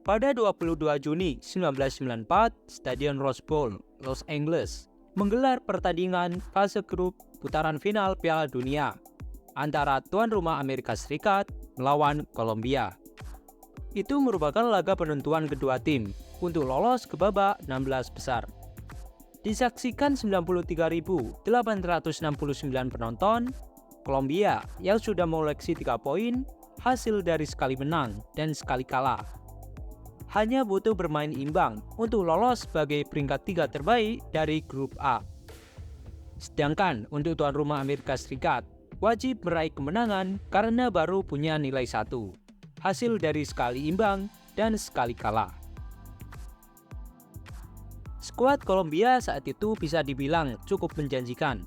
Pada 22 Juni 1994, Stadion Rose Bowl, Los Angeles, menggelar pertandingan fase grup putaran final Piala Dunia antara tuan rumah Amerika Serikat melawan Kolombia. Itu merupakan laga penentuan kedua tim untuk lolos ke babak 16 besar. Disaksikan 93.869 penonton, Kolombia yang sudah mengoleksi 3 poin hasil dari sekali menang dan sekali kalah hanya butuh bermain imbang untuk lolos sebagai peringkat 3 terbaik dari grup A. Sedangkan untuk tuan rumah Amerika Serikat wajib meraih kemenangan karena baru punya nilai 1, hasil dari sekali imbang dan sekali kalah. Skuad Kolombia saat itu bisa dibilang cukup menjanjikan.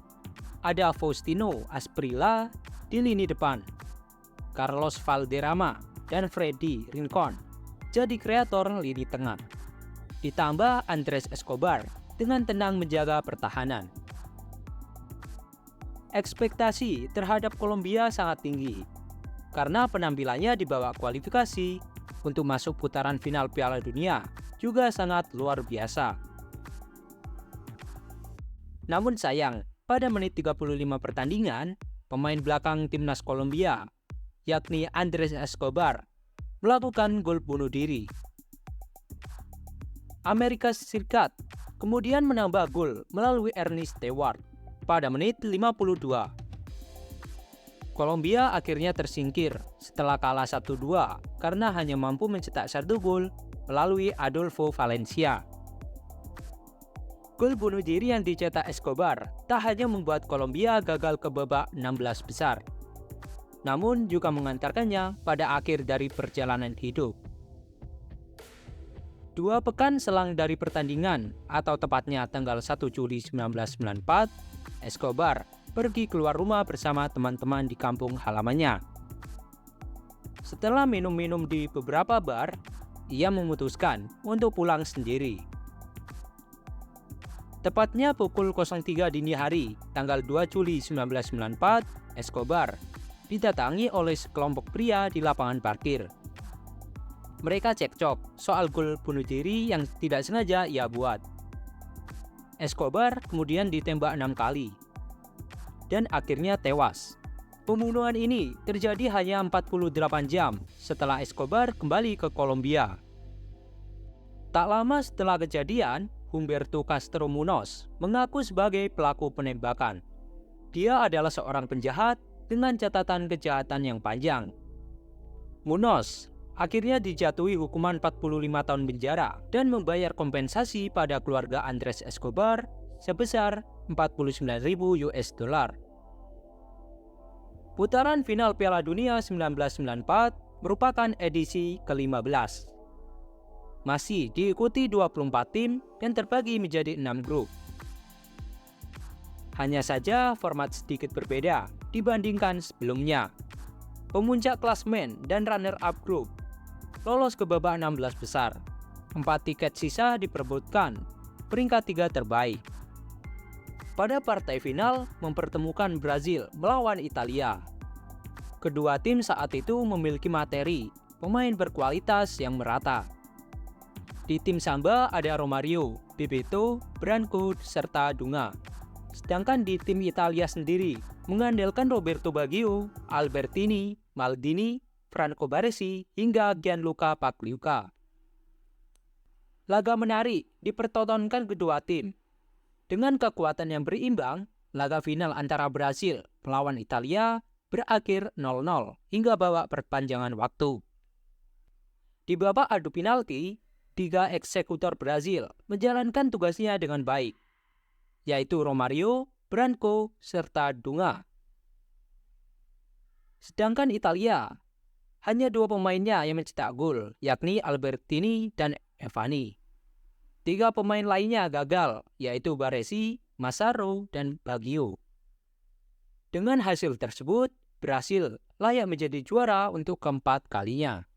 Ada Faustino Asprilla di lini depan, Carlos Valderrama dan Freddy Rincon jadi kreator lini tengah. Ditambah Andres Escobar dengan tenang menjaga pertahanan. Ekspektasi terhadap Kolombia sangat tinggi karena penampilannya di babak kualifikasi untuk masuk putaran final Piala Dunia juga sangat luar biasa. Namun sayang, pada menit 35 pertandingan, pemain belakang timnas Kolombia, yakni Andres Escobar, melakukan gol bunuh diri. Amerika Serikat kemudian menambah gol melalui Ernest Stewart pada menit 52. Kolombia akhirnya tersingkir setelah kalah 1-2 karena hanya mampu mencetak 1 gol melalui Adolfo Valencia. Gol bunuh diri yang dicetak Escobar tak hanya membuat Kolombia gagal ke babak 16 besar, namun juga mengantarkannya pada akhir dari perjalanan hidup. 2 pekan selang dari pertandingan, atau tepatnya tanggal 1 Juli 1994, Escobar pergi keluar rumah bersama teman-teman di kampung halamannya. Setelah minum-minum di beberapa bar, ia memutuskan untuk pulang sendiri. Tepatnya pukul 03 dini hari, tanggal 2 Juli 1994, Escobar didatangi oleh sekelompok pria di lapangan parkir. Mereka cekcok soal gol bunuh diri yang tidak sengaja ia buat. Escobar kemudian ditembak 6 kali dan akhirnya tewas. Pembunuhan ini terjadi hanya 48 jam setelah Escobar kembali ke Kolombia. Tak lama setelah kejadian, Humberto Castro Munoz mengaku sebagai pelaku penembakan. Dia adalah seorang penjahat dengan catatan kejahatan yang panjang. Munoz akhirnya dijatuhi hukuman 45 tahun penjara dan membayar kompensasi pada keluarga Andres Escobar sebesar $49.000. Putaran final Piala Dunia 1994 merupakan edisi ke-15. Masih diikuti 24 tim dan terbagi menjadi 6 grup. Hanya saja format sedikit berbeda dibandingkan sebelumnya. Pemuncak klasmen dan runner-up grup lolos ke babak 16 besar. 4 tiket sisa diperebutkan peringkat 3 terbaik. Pada partai final mempertemukan Brazil melawan Italia. Kedua tim saat itu memiliki materi pemain berkualitas yang merata. Di tim Samba ada Romario, Bebeto, Branco, serta Dunga. Sedangkan di tim Italia sendiri mengandalkan Roberto Baggio, Albertini, Maldini, Franco Baresi, hingga Gianluca Pagliuca. Laga menarik dipertontonkan kedua tim. Dengan kekuatan yang berimbang, laga final antara Brasil melawan Italia berakhir 0-0 hingga babak perpanjangan waktu. Di babak adu penalti, 3 eksekutor Brasil menjalankan tugasnya dengan baik, yaitu Romario, Branco, serta Dunga. Sedangkan Italia, hanya 2 pemainnya yang mencetak gol, yakni Albertini dan Evani. 3 pemain lainnya gagal, yaitu Baresi, Massaro, dan Baggio. Dengan hasil tersebut, Brasil layak menjadi juara untuk keempat kalinya.